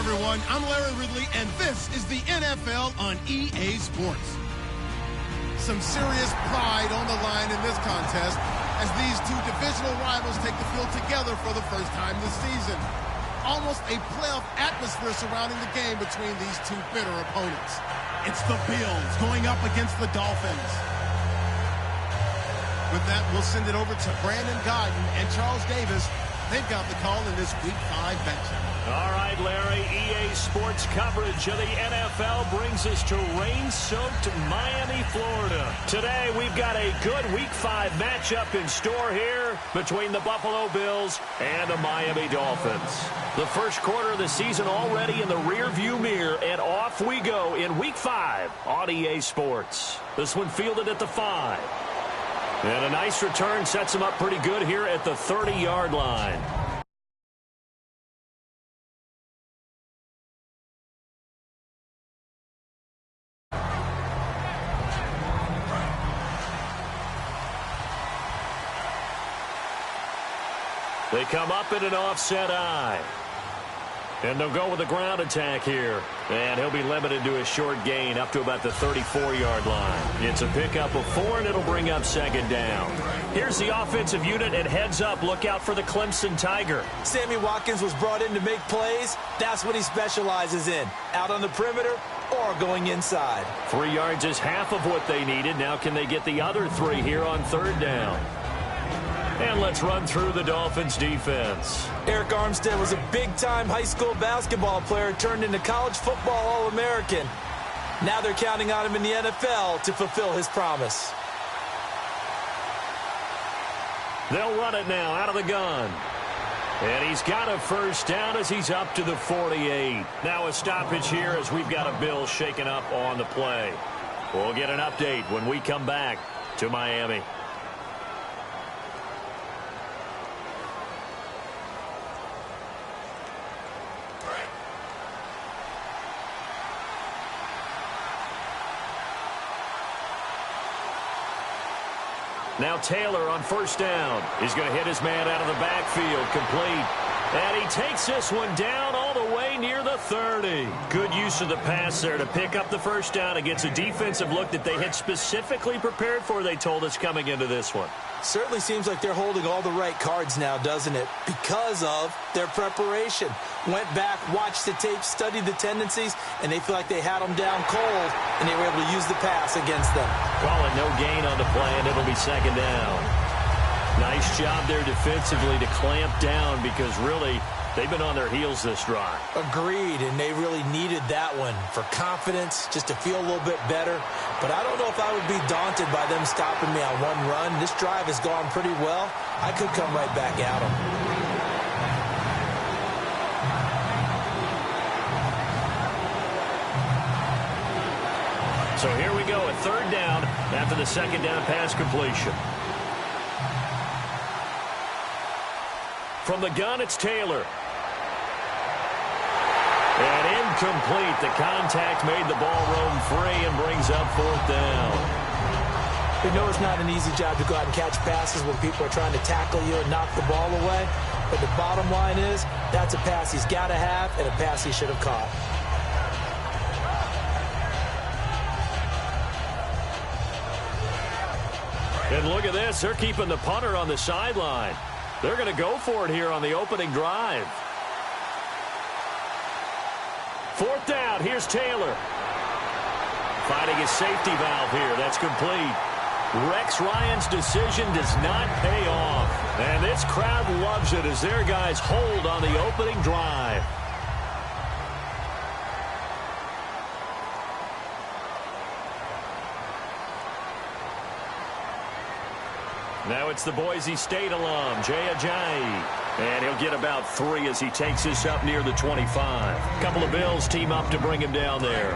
everyone. I'm Larry Ridley, and this is the NFL on EA Sports. Some serious pride on the line in this contest as these two divisional rivals take the field together for the first time this season. Almost a playoff atmosphere surrounding the game between these two bitter opponents. It's the Bills going up against the Dolphins. With that, we'll send it over to Brandon Godden and Charles Davis. They've got the call in this Week 5 matchup. All right, Larry, EA Sports coverage of the NFL brings us to rain-soaked Miami, Florida. Today, we've got a good Week 5 matchup in store here between the Buffalo Bills and the Miami Dolphins. The first quarter of the season already in the rear-view mirror, and off we go in Week 5 on EA Sports. This one fielded at the 5. And a nice return sets him up pretty good here at the 30-yard line. They come up in an offset eye. And they'll go with a ground attack here. And he'll be limited to a short gain up to about the 34-yard line. It's a pickup of 4, and it'll bring up second down. Here's the offensive unit, and heads up. Look out for the Clemson Tiger. Sammy Watkins was brought in to make plays. That's what he specializes in. Out on the perimeter or going inside. 3 yards is half of what they needed. Now can they get the other 3 here on third down? And let's run through the Dolphins' defense. Arik Armstead was a big-time high school basketball player turned into college football All-American. Now they're counting on him in the NFL to fulfill his promise. They'll run it now out of the gun. And he's got a first down as he's up to the 48. Now a stoppage here as we've got a Bill shaken up on the play. We'll get an update when we come back to Miami. Now Taylor on first down. He's going to hit his man out of the backfield, complete. And he takes this one down all the way near the 30. Good use of the pass there to pick up the first down against a defensive look that they had specifically prepared for, they told us, coming into this one. Certainly seems like they're holding all the right cards now, doesn't it? Because of their preparation. Went back, watched the tape, studied the tendencies, and they feel like they had them down cold, and they were able to use the pass against them. Call it no gain on the play, and it'll be second down. Nice job there defensively to clamp down because really they've been on their heels this drive. Agreed, and they really needed that one for confidence, just to feel a little bit better. But I don't know if I would be daunted by them stopping me on one run. This drive has gone pretty well. I could come right back at them. So here we go, a third down after the second down pass completion. From the gun, it's Taylor. And incomplete. The contact made the ball roam free and brings up fourth down. We know it's not an easy job to go out and catch passes when people are trying to tackle you and knock the ball away. But the bottom line is, that's a pass he's got to have and a pass he should have caught. And look at this. They're keeping the punter on the sideline. They're going to go for it here on the opening drive. Fourth down. Here's Taylor. Finding his safety valve here. That's complete. Rex Ryan's decision does not pay off. And this crowd loves it as their guys hold on the opening drive. Now it's the Boise State alum, Jay Ajayi. And he'll get about 3 as he takes this up near the 25. A couple of Bills team up to bring him down there.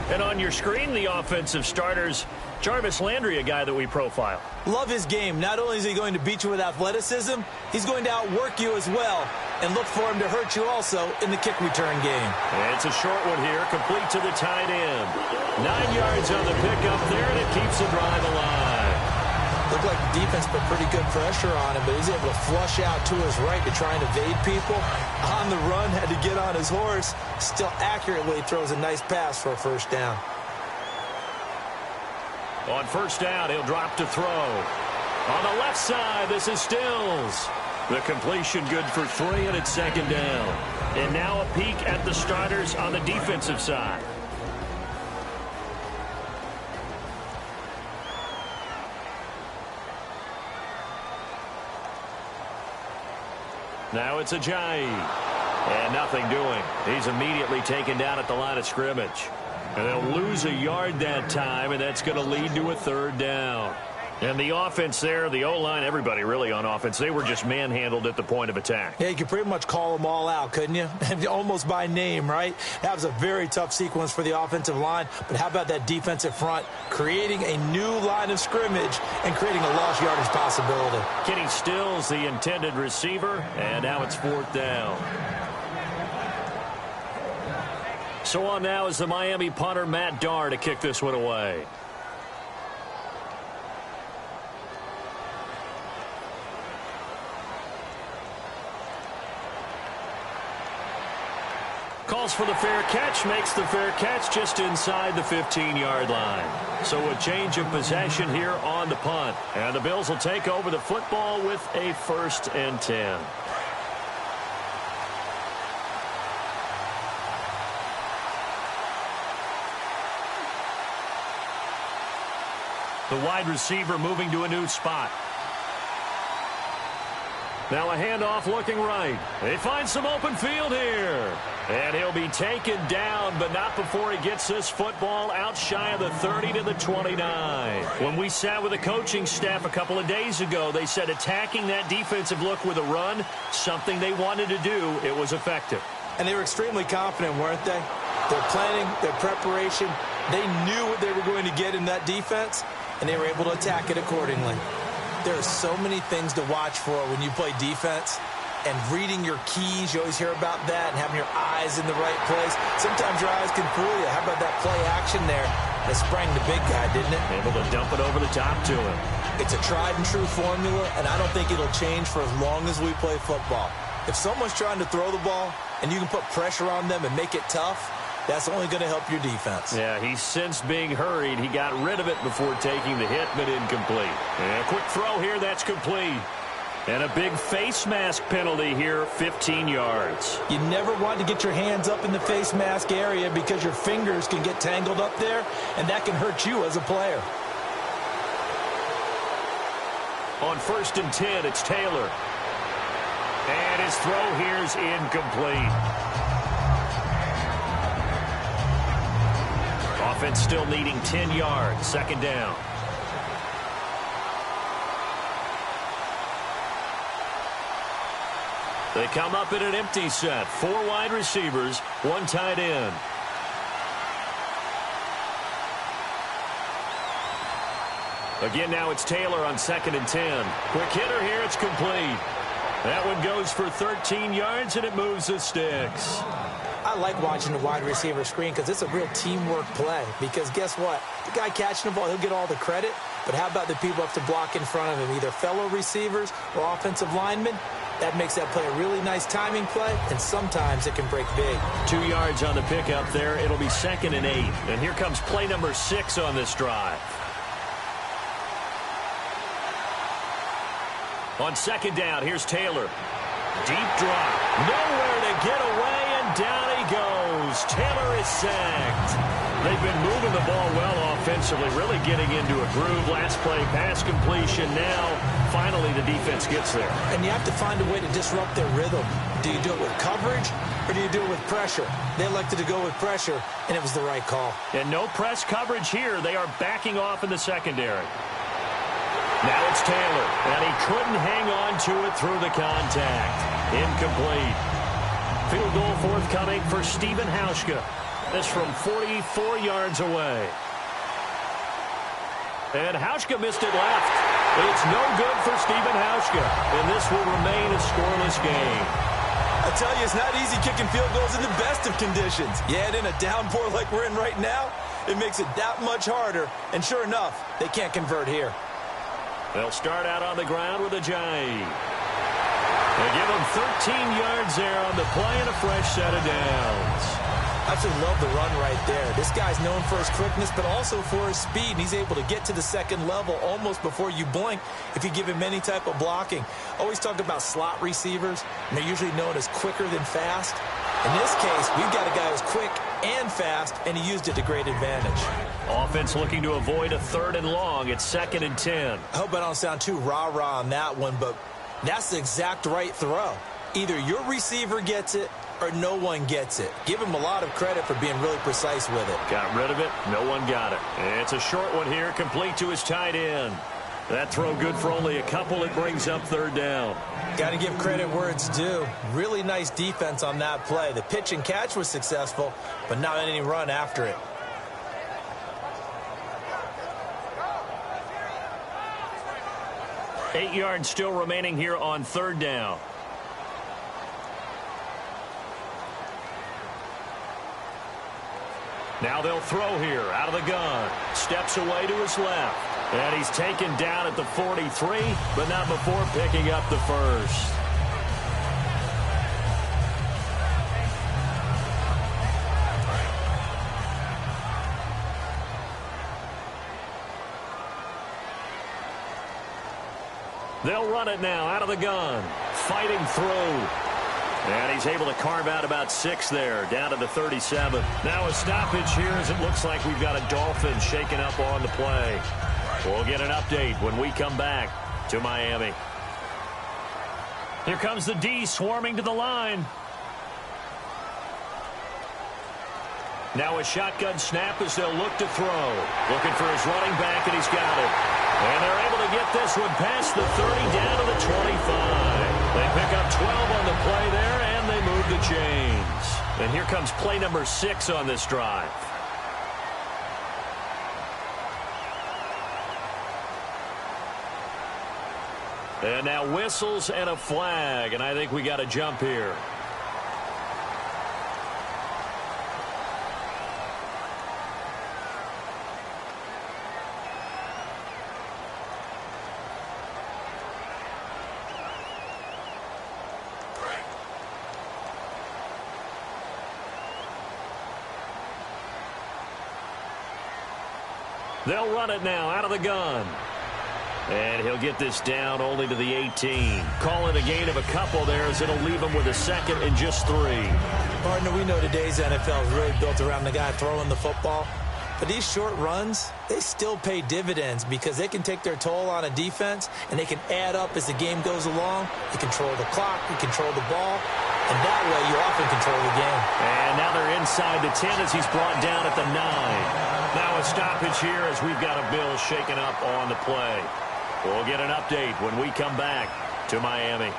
And on your screen, the offensive starters, Jarvis Landry, a guy that we profile. Love his game. Not only is he going to beat you with athleticism, he's going to outwork you as well. And look for him to hurt you also in the kick return game. And it's a short one here, complete to the tight end. 9 yards on the pickup there, and it keeps the drive alive. Look looked like the defense put pretty good pressure on him, but he's able to flush out to his right to try and evade people. On the run, had to get on his horse. Still accurately throws a nice pass for a first down. On first down, he'll drop to throw. On the left side, this is Stills. The completion good for 3, and it's second down. And now a peek at the starters on the defensive side. Now it's Ajayi. And nothing doing. He's immediately taken down at the line of scrimmage. And they'll lose a yard that time, and that's going to lead to a third down. And the offense there, the O-line, everybody really on offense, they were just manhandled at the point of attack. Yeah, you could pretty much call them all out, couldn't you? Almost by name, right? That was a very tough sequence for the offensive line. But how about that defensive front creating a new line of scrimmage and creating a lost yardage possibility? Kenny Stills, the intended receiver, and now it's fourth down. So on now is the Miami punter, Matt Darr, to kick this one away. Calls for the fair catch, makes the fair catch just inside the 15-yard line. So a change of possession here on the punt. And the Bills will take over the football with a 1st and 10. The wide receiver moving to a new spot. Now a handoff looking right. They find some open field here. And he'll be taken down, but not before he gets this football out shy of the 30 to the 29. When we sat with the coaching staff a couple of days ago, they said attacking that defensive look with a run, something they wanted to do, it was effective. And they were extremely confident, weren't they? Their planning, their preparation, they knew what they were going to get in that defense, and they were able to attack it accordingly. There are so many things to watch for when you play defense. And reading your keys, you always hear about that, and having your eyes in the right place. Sometimes your eyes can fool you. How about that play action there? That sprang the big guy, didn't it? Able to dump it over the top to him. It's a tried and true formula, and I don't think it'll change for as long as we play football. If someone's trying to throw the ball, and you can put pressure on them and make it tough, that's only going to help your defense. Yeah, he's since being hurried. He got rid of it before taking the hit, but incomplete. And a quick throw here, that's complete. And a big face mask penalty here, 15 yards. You never want to get your hands up in the face mask area because your fingers can get tangled up there, and that can hurt you as a player. On 1st and 10, it's Taylor. And his throw here is incomplete. Offense still needing 10 yards, 2nd down. They come up in an empty set. 4 wide receivers, 1 tight end. Again, now it's Taylor on 2nd and 10. Quick hitter here, it's complete. That one goes for 13 yards, and it moves the sticks. I like watching the wide receiver screen because it's a real teamwork play. Because guess what? The guy catching the ball, he'll get all the credit. But how about the people up to block in front of him, either fellow receivers or offensive linemen? That makes that play a really nice timing play, and sometimes it can break big. 2 yards on the pickup there. It'll be 2nd and 8. And here comes play number 6 on this drive. On 2nd down, here's Taylor. Deep drop. Nowhere to get away, and down he goes. Taylor is sacked. They've been moving the ball well offensively, really getting into a groove. Last play, pass completion. Now, finally, the defense gets there. And you have to find a way to disrupt their rhythm. Do you do it with coverage, or do you do it with pressure? They elected to go with pressure, and it was the right call. And no press coverage here. They are backing off in the secondary. Now it's Taylor, and he couldn't hang on to it through the contact. Incomplete. Field goal forthcoming for Stephen Hauschka. This from 44 yards away. And Hauschka missed it left. It's no good for Stephen Hauschka, and this will remain a scoreless game. I tell you, it's not easy kicking field goals in the best of conditions. Yet in a downpour like we're in right now, it makes it that much harder. And sure enough, they can't convert here. They'll start out on the ground with a Ajayi. They give him 13 yards there on the play and a fresh set of downs. Absolutely love the run right there. This guy's known for his quickness, but also for his speed. And he's able to get to the second level almost before you blink if you give him any type of blocking. Always talk about slot receivers, and they're usually known as quicker than fast. In this case, we've got a guy who's quick and fast, and he used it to great advantage. Offense looking to avoid a 3rd and long. It's 2nd and 10. I hope I don't sound too rah-rah on that one, but that's the exact right throw. Either your receiver gets it or no one gets it. Give him a lot of credit for being really precise with it. Got rid of it. No one got it. It's a short one here, complete to his tight end. That throw good for only a couple. It brings up 3rd down. Got to give credit where it's due. Really nice defense on that play. The pitch and catch was successful, but not any run after it. Eight yards still remaining here on 3rd down. Now they'll throw here out of the gun. Steps away to his left. And he's taken down at the 43, but not before picking up the first. They'll run it now out of the gun. Fighting through. And he's able to carve out about 6 there, down to the 37. Now a stoppage here as it looks like we've got a Dolphin shaken up on the play. We'll get an update when we come back to Miami. Here comes the D swarming to the line. Now a shotgun snap as they'll look to throw. Looking for his running back, and he's got it. And they're able to get this one past the 30 down to the 25. They pick up 12 on the play there, and they move the chains. And here comes play number 6 on this drive. And now whistles and a flag, and I think we got a jump here. They'll run it now out of the gun. And he'll get this down only to the 18. Call it a gain of a couple there as it'll leave him with a 2nd and just 3. Partner, we know today's NFL is really built around the guy throwing the football. But these short runs, they still pay dividends because they can take their toll on a defense, and they can add up as the game goes along. You control the clock, you control the ball, and that way you often control the game. And now they're inside the 10 as he's brought down at the 9. Now a stoppage here as we've got a Bill shaken up on the play. We'll get an update when we come back to Miami.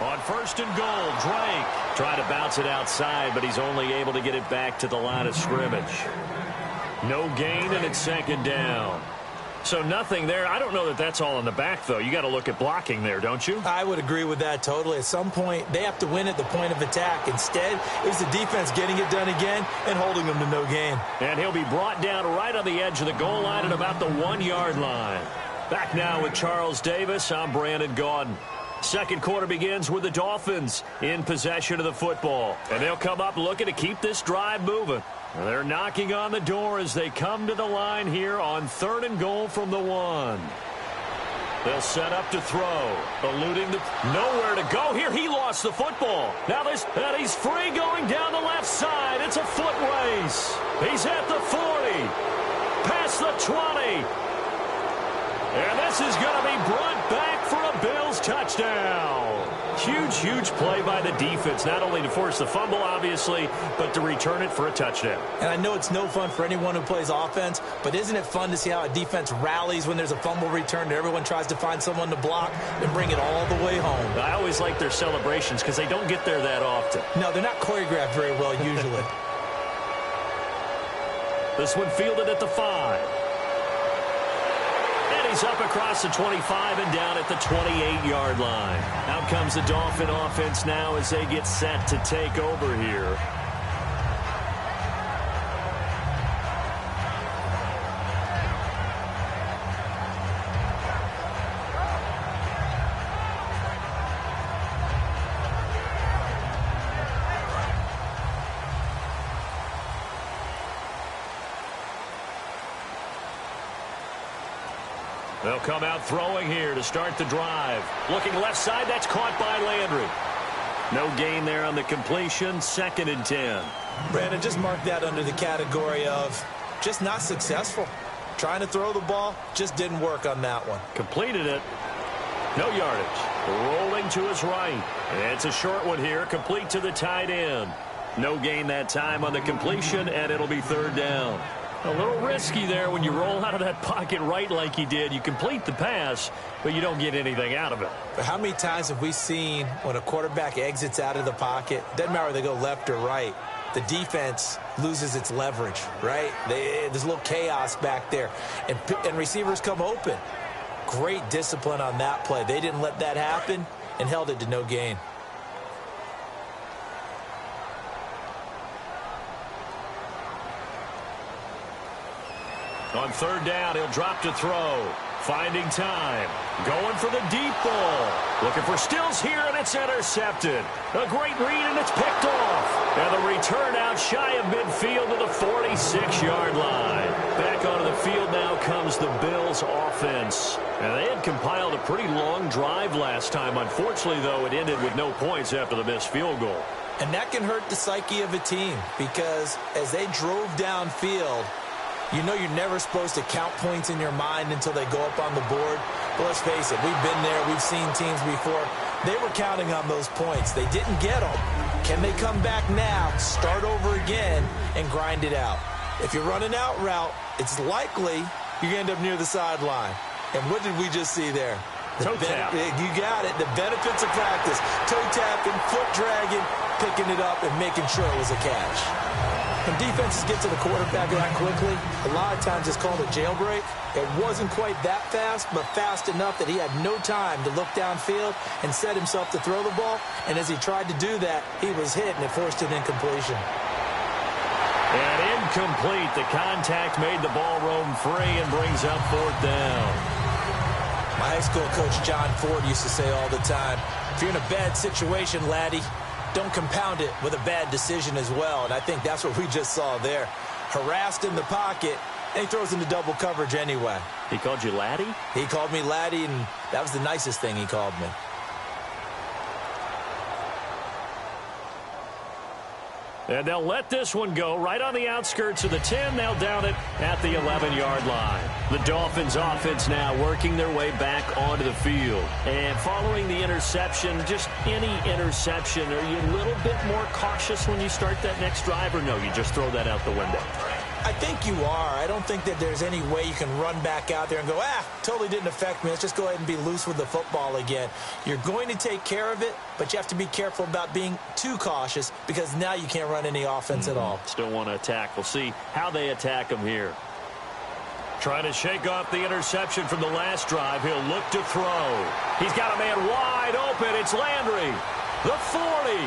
On 1st and goal, Drake trying to bounce it outside, but he's only able to get it back to the line of scrimmage. No gain, and it's 2nd down. So nothing there. I don't know that that's all in the back, though. You got to look at blocking there, don't you? I would agree with that totally. At some point, they have to win at the point of attack. Instead, it's the defense getting it done again and holding them to no gain. And he'll be brought down right on the edge of the goal line at about the 1-yard line. Back now with Charles Davis. I'm Brandon Gaudin. Second quarter begins with the Dolphins in possession of the football. And they'll come up looking to keep this drive moving. They're knocking on the door as they come to the line here on 3rd and goal from the 1. They'll set up to throw. Eluding the... Nowhere to go here. He lost the football. Now and he's free going down the left side. It's a foot race. He's at the 40. Past the 20. And this is going to be brought back for a Bills touchdown. Huge, huge play by the defense, not only to force the fumble, obviously, but to return it for a touchdown. And I know it's no fun for anyone who plays offense, but isn't it fun to see how a defense rallies when there's a fumble return and everyone tries to find someone to block and bring it all the way home? I always like their celebrations because they don't get there that often. No, they're not choreographed very well usually. This one fielded at the 5. He's up across the 25 and down at the 28-yard line. Out comes the Dolphin offense now as they get set to take over here. They'll come out throwing here to start the drive. Looking left side, that's caught by Landry. No gain there on the completion, 2nd and 10. Brandon, just mark that under the category of just not successful. Trying to throw the ball, just didn't work on that one. Completed it. No yardage. Rolling to his right. It's a short one here, complete to the tight end. No gain that time on the completion, and it'll be 3rd down. A little risky there when you roll out of that pocket right like he did. You complete the pass, but you don't get anything out of it. But how many times have we seen when a quarterback exits out of the pocket, doesn't matter whether they go left or right, the defense loses its leverage, right? There's a little chaos back there, and receivers come open. Great discipline on that play. They didn't let that happen and held it to no gain. On 3rd down, he'll drop to throw. Finding time. Going for the deep ball. Looking for Stills here, and it's intercepted. A great read, and it's picked off. And the return out shy of midfield to the 46-yard line. Back onto the field now comes the Bills' offense. And they had compiled a pretty long drive last time. Unfortunately, though, it ended with no points after the missed field goal. And that can hurt the psyche of a team because as they drove downfield, you know you're never supposed to count points in your mind until they go up on the board. But let's face it, we've been there. We've seen teams before. They were counting on those points. They didn't get them. Can they come back now, start over again, and grind it out? If you run an out route, it's likely you end up near the sideline. And what did we just see there? Toe tap. You got it. The benefits of practice. Toe tapping, foot dragging, picking it up, and making sure it was a catch. When defenses get to the quarterback that quickly, a lot of times it's called a jailbreak. It wasn't quite that fast, but fast enough that he had no time to look downfield and set himself to throw the ball. And as he tried to do that, he was hit, and it forced an incompletion. And incomplete. The contact made the ball roam free and brings up 4th down. My high school coach, John Ford, used to say all the time, if you're in a bad situation, laddie, don't compound it with a bad decision as well. And I think that's what we just saw there. Harassed in the pocket, and he throws into double coverage anyway. He called you laddie? He called me laddie, and that was the nicest thing he called me. And they'll let this one go right on the outskirts of the 10. They'll down it at the 11-yard line. The Dolphins offense now working their way back onto the field. And following the interception, just any interception, are you a little bit more cautious when you start that next drive, or no, you just throw that out the window? I think you are. I don't think that there's any way you can run back out there and go, totally didn't affect me. Let's just go ahead and be loose with the football again. You're going to take care of it, but you have to be careful about being too cautious because now you can't run any offense at all. Still want to attack. We'll see how they attack them here. Trying to shake off the interception from the last drive. He'll look to throw. He's got a man wide open. It's Landry. The 40.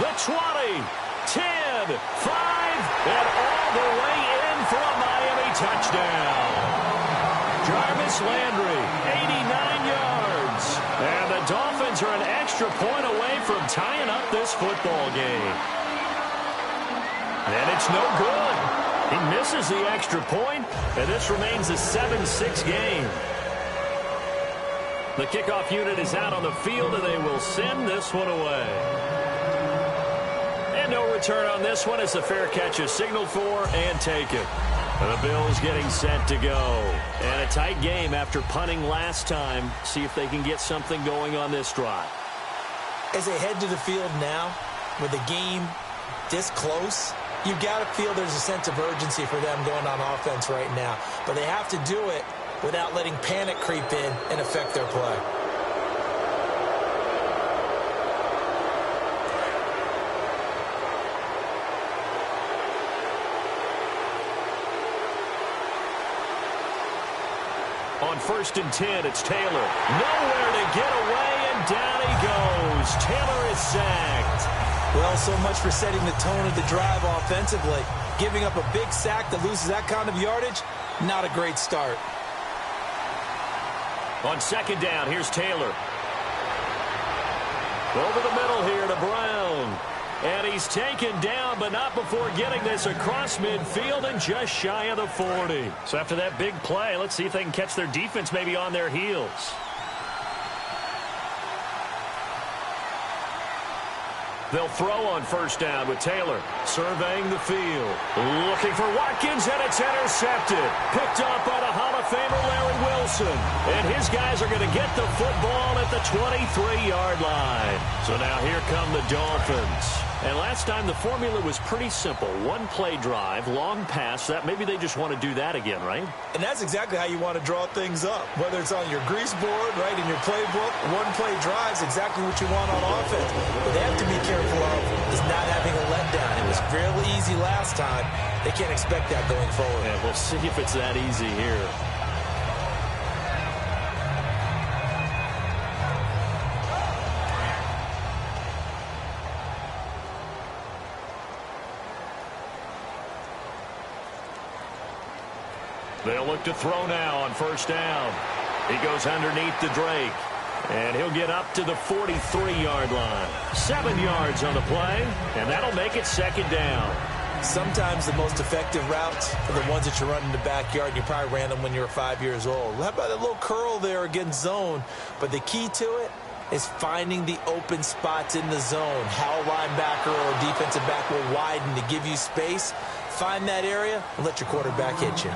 The 20. 10. 5. And all the way in for a Miami touchdown. Jarvis Landry, 89 yards. And the Dolphins are an extra point away from tying up this football game. And it's no good. He misses the extra point, and this remains a 7-6 game. The kickoff unit is out on the field, and they will send this one away. And no return on this one as the fair catch is signaled for and taken. And the Bills getting set to go. And a tight game after punting last time. See if they can get something going on this drive. As they head to the field now, with the game this close, you've got to feel there's a sense of urgency for them going on offense right now. But they have to do it without letting panic creep in and affect their play. On 1st and 10, it's Taylor. Nowhere to get away, and down he goes. Taylor is sacked. Well, so much for setting the tone of the drive offensively. Giving up a big sack that loses that kind of yardage, not a great start. On 2nd down, here's Taylor. Over the middle here to Brown. And he's taken down, but not before getting this across midfield and just shy of the 40. So after that big play, let's see if they can catch their defense maybe on their heels. They'll throw on first down with Taylor surveying the field. Looking for Watkins, and it's intercepted. Picked up by the Hall of Famer Larry Wilson. And his guys are going to get the football at the 23-yard line. So now here come the Dolphins. And last time the formula was pretty simple. One-play drive, long pass. That maybe they just want to do that again, right? And that's exactly how you want to draw things up. Whether it's on your grease board, right, in your playbook, one-play drive is exactly what you want on offense. What they have to be careful of is not having a letdown. It was fairly easy last time. They can't expect that going forward. Yeah, we'll see if it's that easy here. They'll look to throw now on first down. He goes underneath to Drake. And he'll get up to the 43-yard line. 7 yards on the play, and that'll make it second down. Sometimes the most effective routes are the ones that you run in the backyard. And you probably ran them when you were 5 years old. How about that little curl there against zone? But the key to it is finding the open spots in the zone. How a linebacker or defensive back will widen to give you space. Find that area and let your quarterback hit you.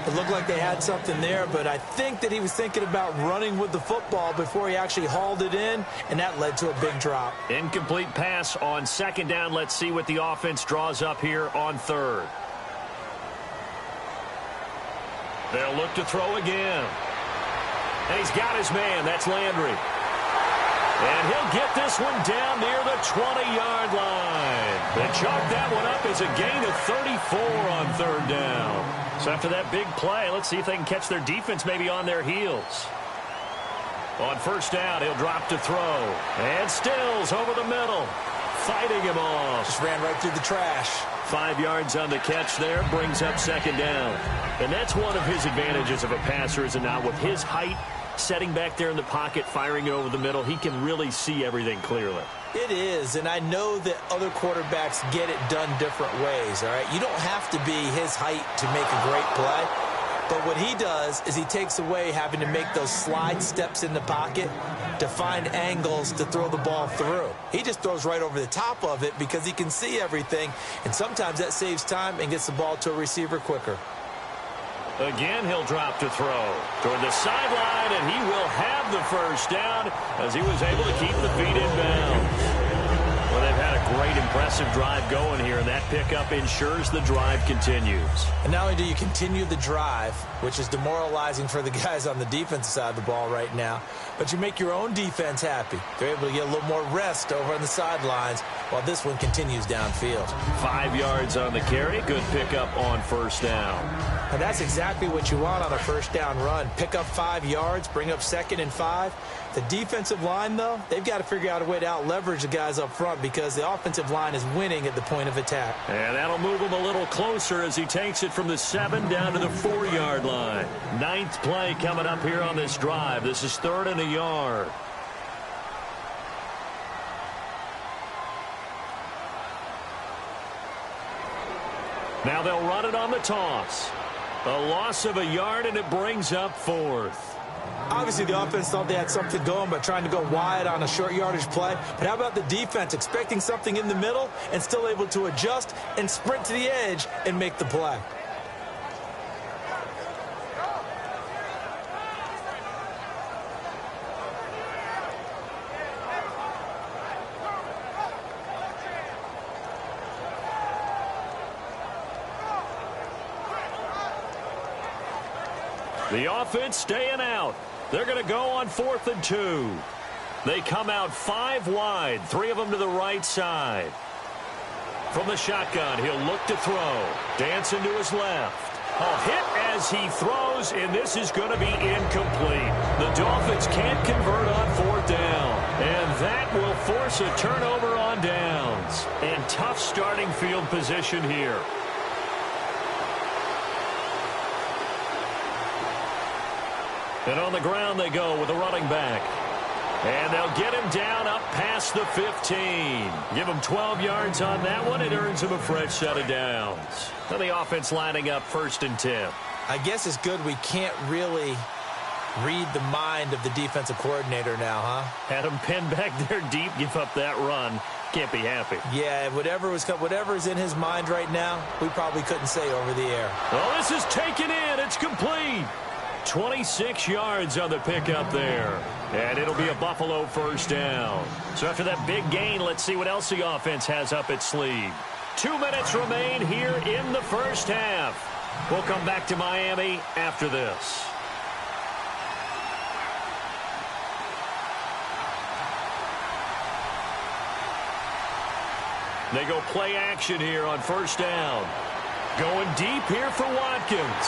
It looked like they had something there, but I think that he was thinking about running with the football before he actually hauled it in, and that led to a big drop. Incomplete pass on second down. Let's see what the offense draws up here on third. They'll look to throw again. And he's got his man. That's Landry. And he'll get this one down near the 20-yard line. They chalk that one up as a gain of 34 on third down. So after that big play, let's see if they can catch their defense maybe on their heels. On first down, he'll drop to throw. And Stills over the middle, fighting him off. Just ran right through the trash. 5 yards on the catch there, brings up second down. And that's one of his advantages of a passer, is it not? With his height, setting back there in the pocket, firing it over the middle, he can really see everything clearly. It is, and I know that other quarterbacks get it done different ways, all right? You don't have to be his height to make a great play, but what he does is he takes away having to make those slide steps in the pocket to find angles to throw the ball through. He just throws right over the top of it because he can see everything, and sometimes that saves time and gets the ball to a receiver quicker. Again, he'll drop to throw toward the sideline, and he will have the first down as he was able to keep the feet in bounds. Well, they've had a great, impressive drive going here, and that pickup ensures the drive continues. And not only do you continue the drive, which is demoralizing for the guys on the defensive side of the ball right now, but you make your own defense happy. They're able to get a little more rest over on the sidelines while this one continues downfield. 5 yards on the carry. Good pickup on first down. And that's exactly what you want on a first down run. Pick up 5 yards, bring up 2nd and 5. The defensive line, though, they've got to figure out a way to out-leverage the guys up front because the offensive line is winning at the point of attack. And that'll move him a little closer as he takes it from the 7 down to the 4-yard line. 9th play coming up here on this drive. This is 3rd and a yard. Now they'll run it on the toss. A loss of a yard, and it brings up 4th. Obviously, the offense thought they had something going by trying to go wide on a short yardage play. But how about the defense expecting something in the middle and still able to adjust and sprint to the edge and make the play? The offense staying out. They're going to go on 4th and 2. They come out 5 wide, 3 of them to the right side. From the shotgun, he'll look to throw. Dancing to his left. A hit as he throws, and this is going to be incomplete. The Dolphins can't convert on 4th down, and that will force a turnover on downs. And tough starting field position here. And on the ground they go with a running back. And they'll get him down up past the 15. Give him 12 yards on that one. It earns him a fresh set of downs. Now the offense lining up 1st and 10. I guess it's good we can't really read the mind of the defensive coordinator now, huh? Had him pinned back there deep, give up that run. Can't be happy. Yeah, whatever is in his mind right now, we probably couldn't say over the air. Oh, this is taken in. It's complete. 26 yards on the pickup there. And it'll be a Buffalo 1st down. So after that big gain, let's see what else the offense has up its sleeve. 2 minutes remain here in the 1st half. We'll come back to Miami after this. They go play action here on 1st down. Going deep here for Watkins.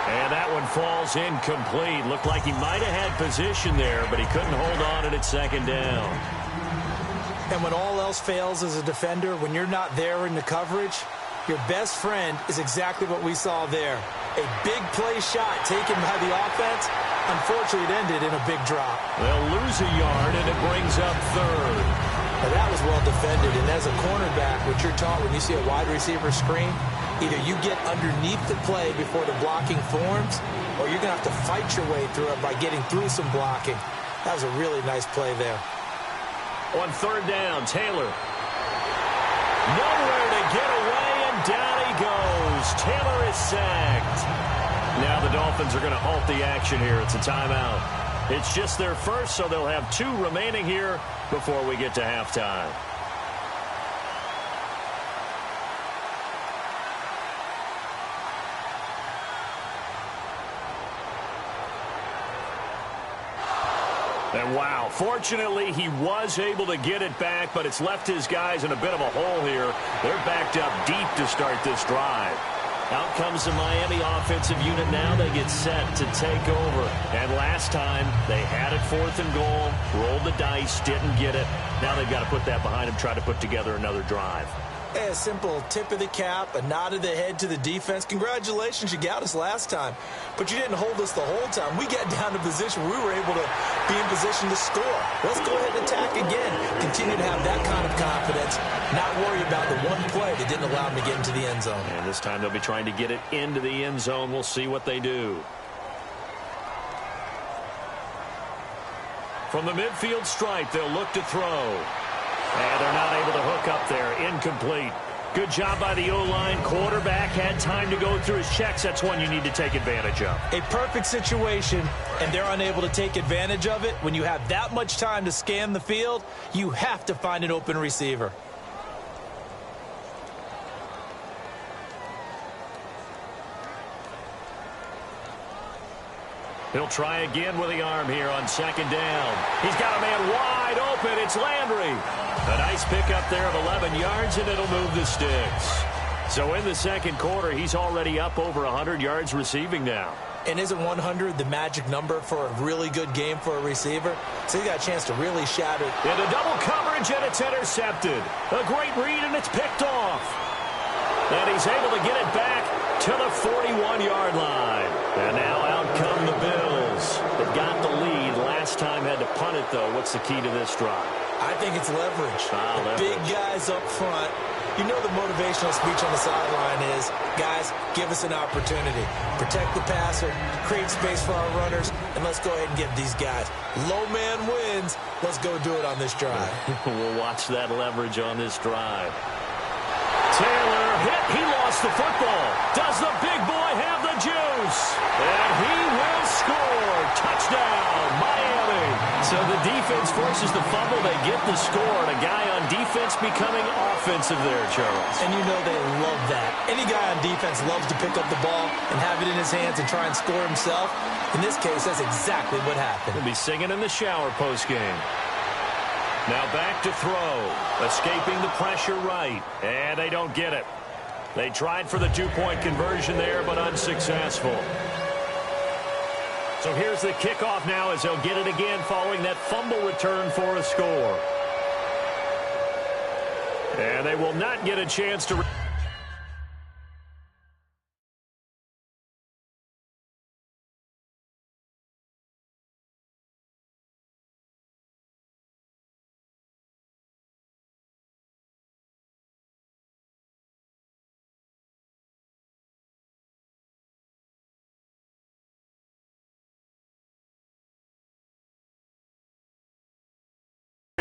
And that one falls incomplete. Looked like he might have had position there, but he couldn't hold on at its 2nd down. And when all else fails as a defender, when you're not there in the coverage, your best friend is exactly what we saw there. A big play shot taken by the offense. Unfortunately, it ended in a big drop. They'll lose a yard, and it brings up 3rd. Now, that was well defended, and as a cornerback, what you're taught when you see a wide receiver screen, either you get underneath the play before the blocking forms, or you're going to have to fight your way through it by getting through some blocking. That was a really nice play there. On 3rd down, Taylor. Nowhere to get away, and down he goes. Taylor is sacked. Now the Dolphins are going to halt the action here. It's a timeout. It's just their first, so they'll have 2 remaining here before we get to halftime. And wow, fortunately he was able to get it back, but it's left his guys in a bit of a hole here. They're backed up deep to start this drive. Out comes the Miami offensive unit now. They get set to take over. And last time, they had it 4th and goal, rolled the dice, didn't get it. Now they've got to put that behind them, try to put together another drive. A simple tip of the cap, a nod of the head to the defense. Congratulations, you got us last time. But you didn't hold us the whole time. We got down to position where we were able to be in position to score. Let's go ahead and attack again. Continue to have that kind of confidence. Not worry about the one play that didn't allow them to get into the end zone. And this time they'll be trying to get it into the end zone. We'll see what they do. From the midfield stripe, they'll look to throw. And they're not able to hook up there. Incomplete. Good job by the O-line. Quarterback had time to go through his checks. That's one you need to take advantage of. A perfect situation, and they're unable to take advantage of it. When you have that much time to scan the field, you have to find an open receiver. He'll try again with the arm here on 2nd down. He's got a man wide open. It's Landry. A nice pickup there of 11 yards, and it'll move the sticks. So in the 2nd quarter, he's already up over 100 yards receiving now. And isn't 100 the magic number for a really good game for a receiver? So he got a chance to really shatter. Into double coverage, and it's intercepted. A great read, and it's picked off. And he's able to get it back to the 41-yard line. And now out come the Bills. They got the lead. Last time had to punt it, though. What's the key to this drive? I think it's leverage. Leverage. Big guys up front. You know the motivational speech on the sideline is, guys, give us an opportunity. Protect the passer, create space for our runners, and let's go ahead and give these guys. Low man wins. Let's go do it on this drive. We'll watch that leverage on this drive. Taylor hit. He lost the football. Does the big boy have the juice? And he will score. Touchdown, Miami. So the defense forces the fumble. They get the score. And a guy on defense becoming offensive there, Charles. And you know they love that. Any guy on defense loves to pick up the ball and have it in his hands and try and score himself. In this case, that's exactly what happened. He'll be singing in the shower postgame. Now back to throw. Escaping the pressure right. And they don't get it. They tried for the two-point conversion there, but unsuccessful. So here's the kickoff now as they'll get it again following that fumble return for a score. And they will not get a chance to...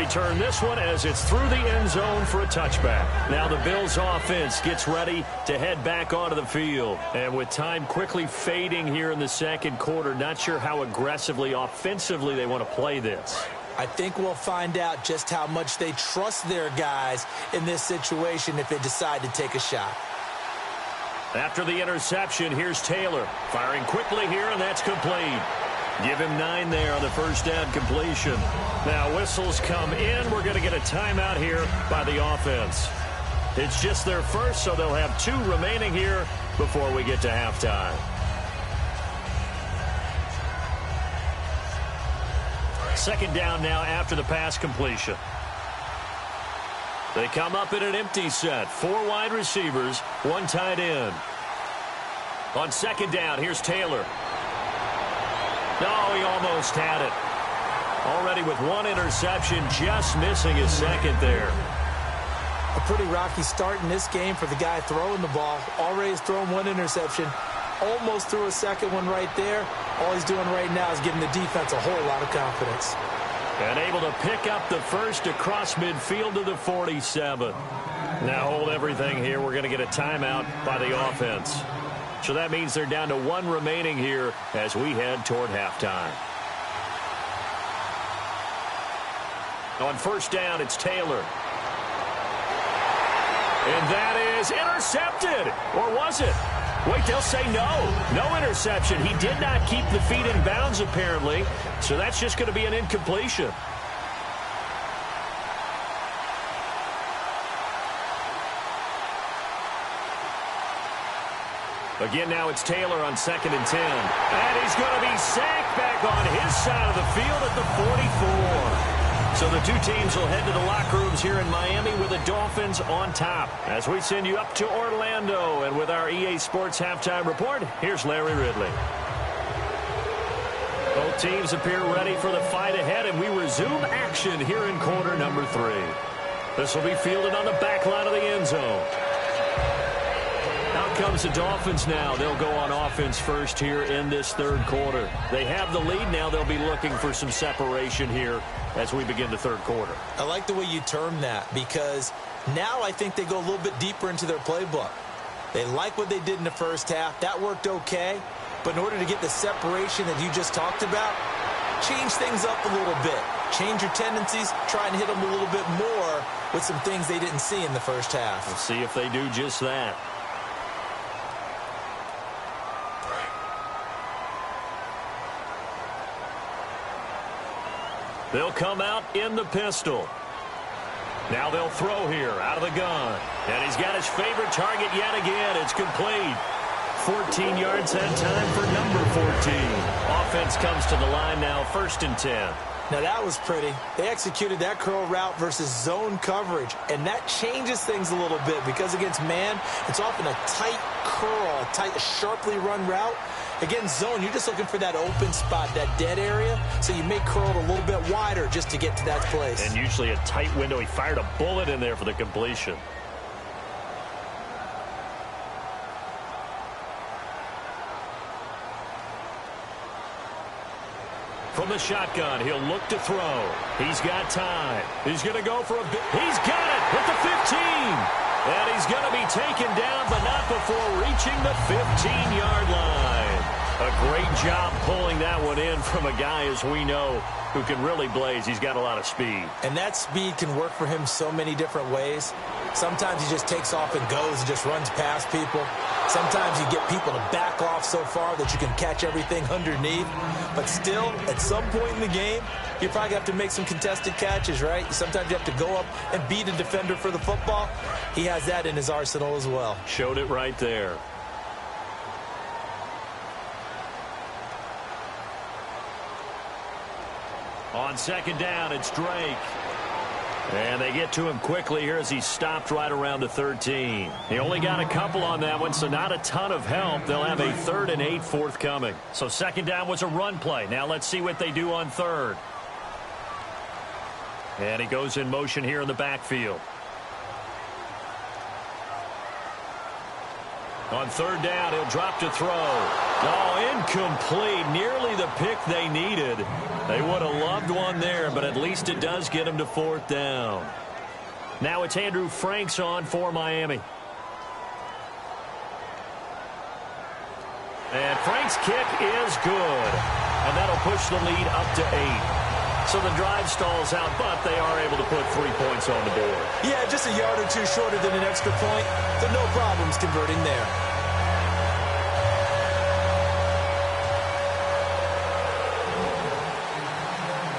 return this one as it's through the end zone for a touchback. Now the Bills offense gets ready to head back onto the field. And with time quickly fading here in the second quarter, not sure how aggressively, offensively they want to play this. I think we'll find out just how much they trust their guys in this situation if they decide to take a shot. After the interception, here's Taylor. Firing quickly here, and that's complete. Give him 9 there on the first down completion. Now whistles come in. We're going to get a timeout here by the offense. It's just their first, so they'll have 2 remaining here before we get to halftime. Second down now after the pass completion. They come up in an empty set. 4 wide receivers, 1 tight end. On second down, here's Taylor. No, he almost had it. Already with 1 interception, just missing his second there. A pretty rocky start in this game for the guy throwing the ball. Already has thrown 1 interception. Almost threw a second one right there. All he's doing right now is giving the defense a whole lot of confidence. And able to pick up the first across midfield to the 47. Now hold everything here. We're going to get a timeout by the offense. So that means they're down to 1 remaining here as we head toward halftime. On first down, it's Taylor. And that is intercepted. Or was it? Wait, they'll say no. No interception. He did not keep the feet in bounds, apparently. So that's just going to be an incompletion. Again, now it's Taylor on 2nd and 10. And he's going to be sacked back on his side of the field at the 44. So the 2 teams will head to the locker rooms here in Miami with the Dolphins on top. As we send you up to Orlando, and with our EA Sports Halftime Report, here's Larry Ridley. Both teams appear ready for the fight ahead, and we resume action here in quarter number 3. This will be fielded on the back line of the end zone. Out comes the Dolphins now. They'll go on offense first here in this third quarter. They have the lead now. They'll be looking for some separation here as we begin the third quarter. I like the way you term that, because now I think they go a little bit deeper into their playbook. They like what they did in the first half. That worked okay. But in order to get the separation that you just talked about, change things up a little bit. Change your tendencies. Try and hit them a little bit more with some things they didn't see in the first half. We'll see if they do just that. They'll come out in the pistol. Now they'll throw here out of the gun. And he's got his favorite target yet again. It's complete. 14 yards that time for number 14. Offense comes to the line now, 1st and 10. Now that was pretty. They executed that curl route versus zone coverage, and that changes things a little bit because against man, it's often a tight curl, a tight, sharply run route. Against zone, you're just looking for that open spot, that dead area, so you may curl it a little bit wider just to get to that place. And usually a tight window. He fired a bullet in there for the completion. From the shotgun, he'll look to throw. He's got time. He's going to go for a bit. He's got it at the 15. And he's going to be taken down, but not before reaching the 15-yard line. A great job pulling that one in from a guy, as we know, who can really blaze. He's got a lot of speed. And that speed can work for him so many different ways. Sometimes he just takes off and goes and just runs past people. Sometimes you get people to back off so far that you can catch everything underneath. But still, at some point in the game, you probably have to make some contested catches, right? Sometimes you have to go up and beat a defender for the football. He has that in his arsenal as well. Showed it right there. On second down, it's Drake. And they get to him quickly here as he stopped right around the 13. He only got a couple on that one, so not a ton of help. They'll have a 3rd and 8 forthcoming. So second down was a run play. Now let's see what they do on third. And he goes in motion here in the backfield. On third down, he'll drop to throw. Oh, incomplete. Nearly the pick they needed. They would have loved one there, but at least it does get them to fourth down. Now it's Andrew Franks on for Miami. And Frank's kick is good. And that'll push the lead up to 8. So the drive stalls out, but they are able to put 3 points on the board. Yeah, just a yard or two shorter than an extra point. So no problems converting there.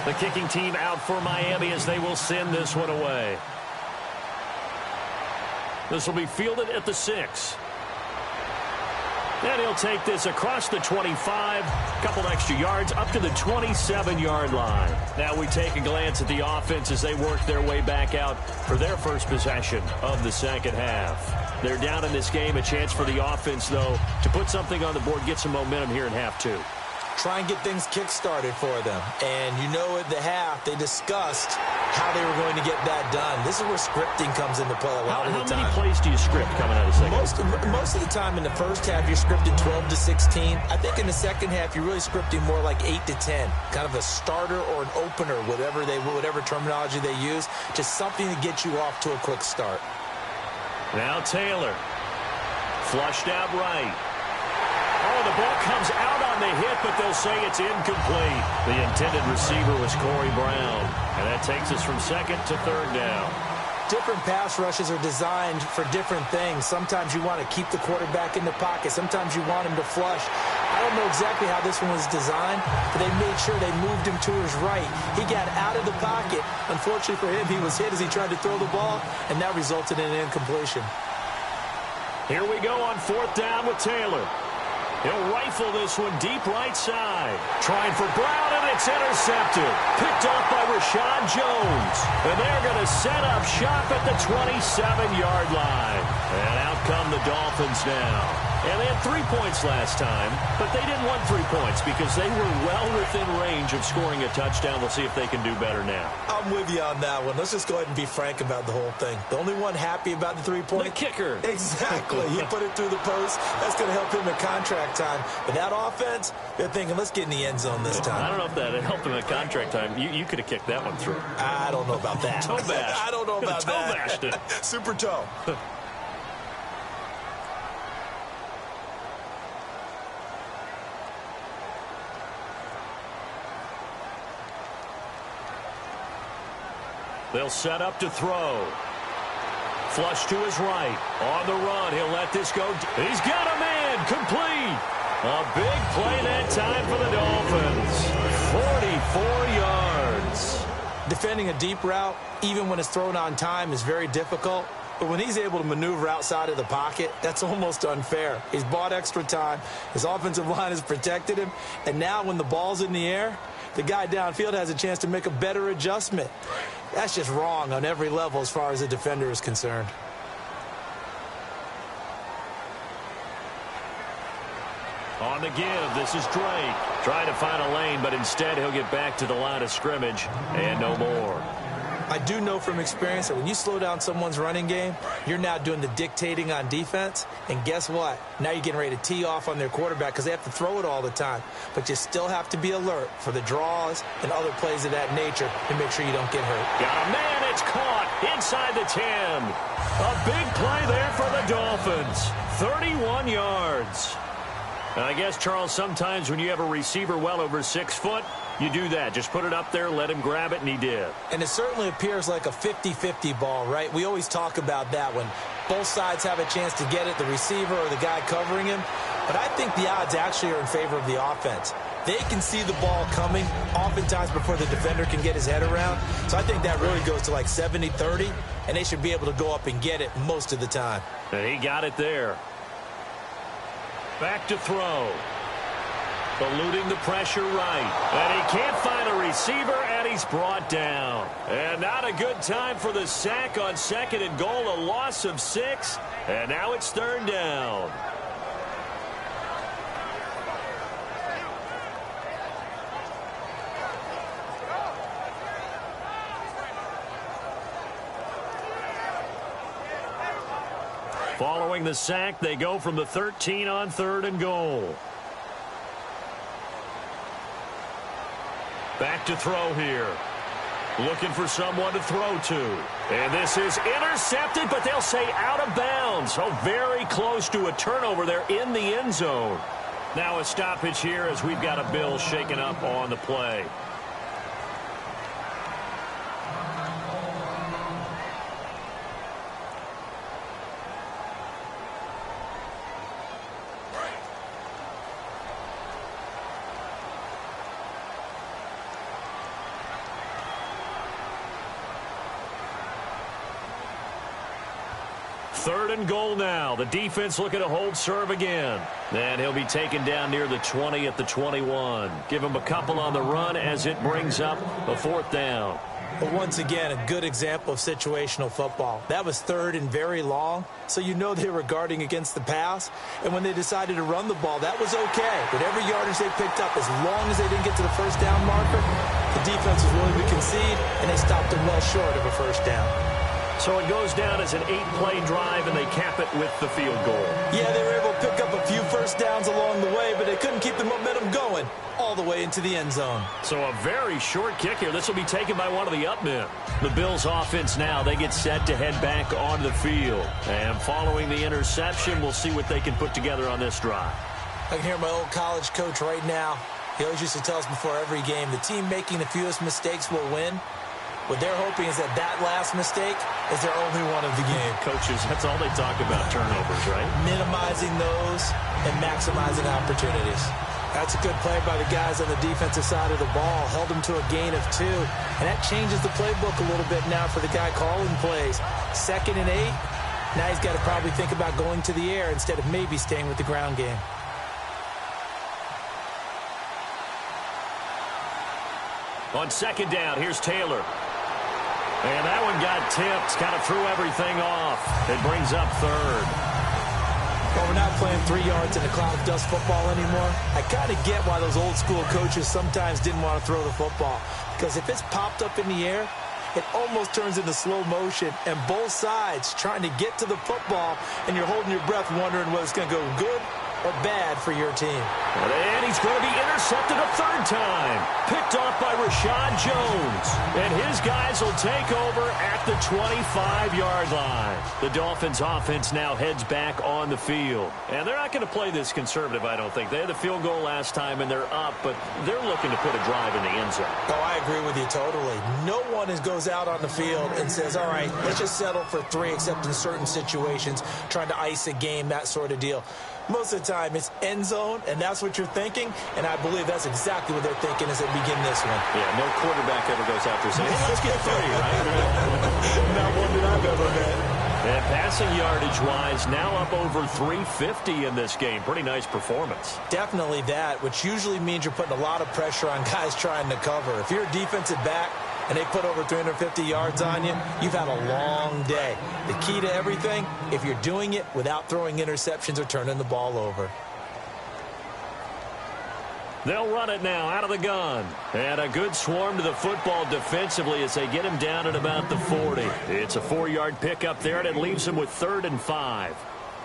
The kicking team out for Miami as they will send this one away. This will be fielded at the 6. And he'll take this across the 25, couple extra yards, up to the 27-yard line. Now we take a glance at the offense as they work their way back out for their first possession of the second half. They're down in this game, a chance for the offense, though, to put something on the board, get some momentum here in half 2. Try and get things kick-started for them. And you know at the half, they discussed how they were going to get that done. This is where scripting comes into play a lot of the time. How many plays do you script coming out of the second? Most of the time in the first half, you're scripting 12 to 16. I think in the second half, you're really scripting more like 8 to 10. Kind of a starter or an opener, whatever terminology they use. Just something to get you off to a quick start. Now Taylor. Flushed out right. Oh, the ball comes out on the hit, but they'll say it's incomplete. The intended receiver was Corey Brown. And that takes us from second to third down. Different pass rushes are designed for different things. Sometimes you want to keep the quarterback in the pocket. Sometimes you want him to flush. I don't know exactly how this one was designed, but they made sure they moved him to his right. He got out of the pocket. Unfortunately for him, he was hit as he tried to throw the ball, and that resulted in an incompletion. Here we go on fourth down with Taylor. He'll rifle this one deep right side. Trying for Brown, and it's intercepted. Picked off by Rashawn Jones. And they're going to set up shop at the 27-yard line. And out come the Dolphins now. And they had 3 points last time, but they didn't want 3 points because they were well within range of scoring a touchdown. We'll see if they can do better now. I'm with you on that one. Let's just go ahead and be frank about the whole thing. The only one happy about the 3-point. The kicker. Exactly. He put it through the post. That's going to help him in contract time. But that offense, they're thinking, let's get in the end zone this time. I don't know if that helped him in contract time. You could have kicked that one through. I don't know about that. Toe bash. I don't know about toe that. Bashed it. Super toe. They'll set up to throw. Flush to his right. On the run, he'll let this go. He's got a man. Complete. A big play that time for the Dolphins. 44 yards. Defending a deep route, even when it's thrown on time, is very difficult. But when he's able to maneuver outside of the pocket, that's almost unfair. He's bought extra time. His offensive line has protected him. And now when the ball's in the air, the guy downfield has a chance to make a better adjustment. That's just wrong on every level as far as the defender is concerned. On the give, this is Drake. Trying to find a lane, but instead he'll get back to the line of scrimmage and no more. I do know from experience that when you slow down someone's running game, you're now doing the dictating on defense. And guess what? Now you're getting ready to tee off on their quarterback because they have to throw it all the time. But you still have to be alert for the draws and other plays of that nature to make sure you don't get hurt. Got a man, it's caught inside the 10. A big play there for the Dolphins. 31 yards. And I guess, Charles, sometimes when you have a receiver well over 6 foot, you do that. Just put it up there, let him grab it, and he did. And it certainly appears like a 50-50 ball, right? We always talk about that when both sides have a chance to get it, the receiver or the guy covering him. But I think the odds actually are in favor of the offense. They can see the ball coming oftentimes before the defender can get his head around. So I think that really goes to like 70-30, and they should be able to go up and get it most of the time. And he got it there. Back to throw. Eluding the pressure right. And he can't find a receiver, and he's brought down. And not a good time for the sack on second and goal. A loss of 6. And now it's third down. Following the sack, they go from the 13 on 3rd and goal. Back to throw here. Looking for someone to throw to. And this is intercepted, but they'll say out of bounds. So very close to a turnover there in the end zone. Now a stoppage here as we've got a Bill shaken up on the play. Third and goal now. The defense looking to hold serve again. And he'll be taken down near the 20 at the 21. Give him a couple on the run as it brings up a 4th down. But once again, a good example of situational football. That was 3rd and very long, so you know they were guarding against the pass. And when they decided to run the ball, that was okay. But every yardage they picked up, as long as they didn't get to the first down marker, the defense was willing to concede, and they stopped them well short of a first down. So it goes down as an 8-play drive, and they cap it with the field goal. Yeah, they were able to pick up a few first downs along the way, but they couldn't keep the momentum going all the way into the end zone. So a very short kick here. This will be taken by one of the up men. The Bills offense now, they get set to head back onto the field. And following the interception, we'll see what they can put together on this drive. I can hear my old college coach right now. He always used to tell us before every game, the team making the fewest mistakes will win. What they're hoping is that last mistake is their only one of the game. Coaches, that's all they talk about, turnovers, right? Minimizing those and maximizing opportunities. That's a good play by the guys on the defensive side of the ball. Held them to a gain of 2. And that changes the playbook a little bit now for the guy calling plays. 2nd and 8. Now he's got to probably think about going to the air instead of maybe staying with the ground game. On 2nd down, here's Taylor. And that one got tipped, kind of threw everything off. It brings up 3rd. Well, we're not playing 3 yards in a cloud of dust football anymore. I kind of get why those old school coaches sometimes didn't want to throw the football. Because if it's popped up in the air, it almost turns into slow motion. And both sides trying to get to the football, and you're holding your breath wondering whether it's going to go good or bad for your team. And he's going to be intercepted a 3rd time. Picked off by Rashad Jones. And his guys will take over at the 25-yard line. The Dolphins offense now heads back on the field. And they're not going to play this conservative, I don't think. They had the field goal last time, and they're up, but they're looking to put a drive in the end zone. Oh, I agree with you totally. No one goes out on the field and says, all right, let's just settle for 3, except in certain situations, trying to ice a game, that sort of deal. Most of the time, it's end zone, and that's what you're thinking, and I believe that's exactly what they're thinking as they begin this one. Yeah, no quarterback ever goes out there saying, hey, let's get 3, right? Not one that I've ever met. And passing yardage-wise, now up over 350 in this game. Pretty nice performance. Definitely that, which usually means you're putting a lot of pressure on guys trying to cover. If you're a defensive back, and they put over 350 yards on you, you've had a long day. The key to everything, if you're doing it without throwing interceptions or turning the ball over. They'll run it now out of the gun. And a good swarm to the football defensively as they get him down at about the 40. It's a 4-yard pickup there, and it leaves him with 3rd and 5.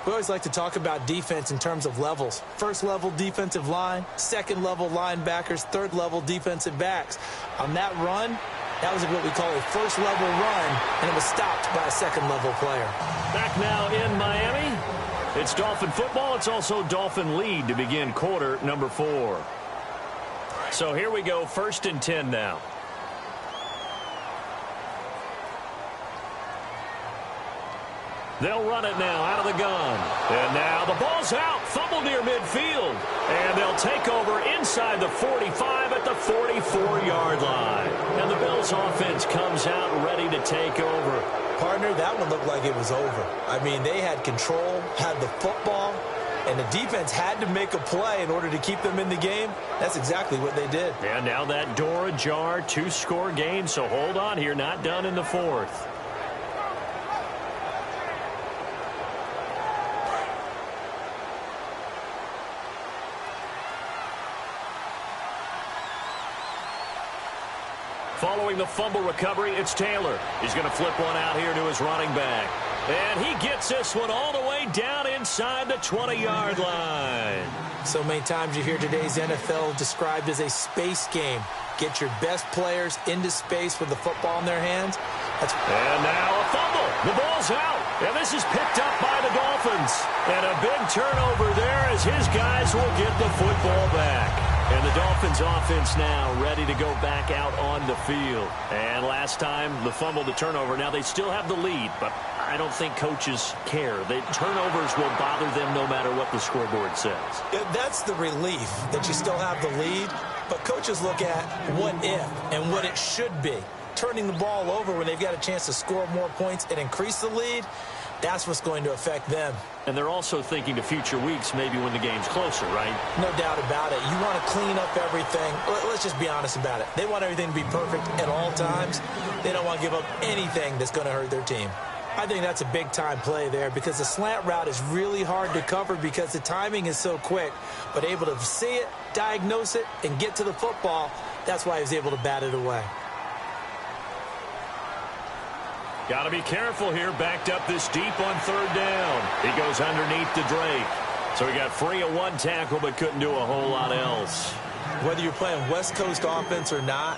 We always like to talk about defense in terms of levels. First level defensive line, second level linebackers, third level defensive backs. On that run, that was what we call a first level run, and it was stopped by a second level player. Back now in Miami. It's Dolphin football. It's also Dolphin lead to begin quarter number 4. So here we go, 1st and 10 now. They'll run it now out of the gun. And now the ball's out. Fumble near midfield. And they'll take over inside the 45 at the 44-yard line. And the Bills offense comes out ready to take over. Partner, that one looked like it was over. I mean, they had control, had the football, and the defense had to make a play in order to keep them in the game. That's exactly what they did. And now that door ajar, 2-score game. So hold on here, not done in the 4th. Following the fumble recovery, it's Taylor. He's going to flip one out here to his running back. And he gets this one all the way down inside the 20-yard line. So many times you hear today's NFL described as a space game. Get your best players into space with the football in their hands. And now a fumble. The ball's out. And this is picked up by the Dolphins. And a big turnover there as his guys will get the football back. And the Dolphins offense now ready to go back out on the field. And last time, the fumble, the turnover. Now they still have the lead, but I don't think coaches care. The turnovers will bother them no matter what the scoreboard says. That's the relief that you still have the lead. But coaches look at what if and what it should be. Turning the ball over when they've got a chance to score more points and increase the lead, that's what's going to affect them. And they're also thinking to future weeks, maybe when the game's closer, right? No doubt about it. You want to clean up everything. Let's just be honest about it. They want everything to be perfect at all times. They don't want to give up anything that's going to hurt their team. I think that's a big-time play there because the slant route is really hard to cover because the timing is so quick. But able to see it, diagnose it, and get to the football, that's why he was able to bat it away. Got to be careful here. Backed up this deep on third down. He goes underneath to Drake. So he got free of one tackle but couldn't do a whole lot else. Whether you're playing West Coast offense or not,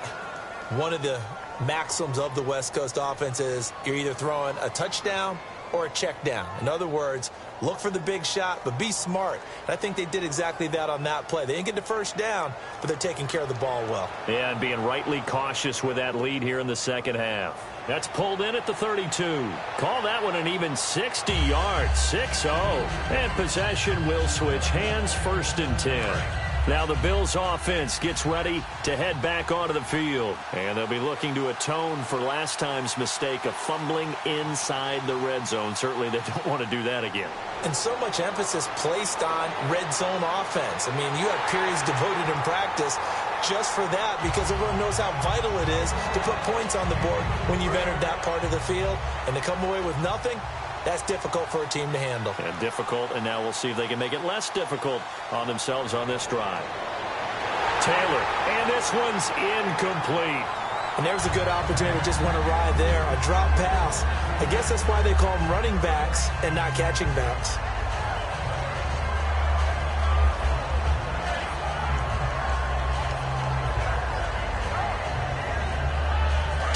one of the maxims of the West Coast offense is you're either throwing a touchdown or a check down. In other words, look for the big shot, but be smart. And I think they did exactly that on that play. They didn't get the first down, but they're taking care of the ball well. Yeah, and being rightly cautious with that lead here in the second half. That's pulled in at the 32. Call that one an even 60 yards, 6-0. And possession will switch hands, 1st and 10. Now the Bills offense gets ready to head back onto the field. And they'll be looking to atone for last time's mistake of fumbling inside the red zone. Certainly they don't want to do that again. And so much emphasis placed on red zone offense. I mean, you have periods devoted in practice just for that because everyone knows how vital it is to put points on the board when you've entered that part of the field. And to come away with nothing, that's difficult for a team to handle. And difficult, and now we'll see if they can make it less difficult on themselves on this drive. Taylor, and this one's incomplete. And there's a good opportunity to just want to ride there, a drop pass. I guess that's why they call them running backs and not catching backs.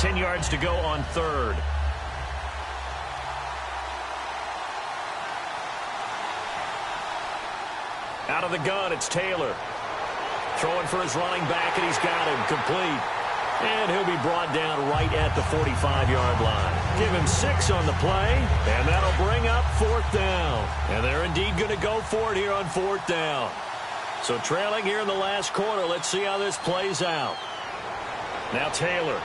Ten yards to go on third. Out of the gun, it's Taylor. Throwing for his running back, and he's got him complete. And he'll be brought down right at the 45-yard line. Give him 6 on the play, and that'll bring up 4th down. And they're indeed going to go for it here on 4th down. So trailing here in the last quarter, let's see how this plays out. Now Taylor.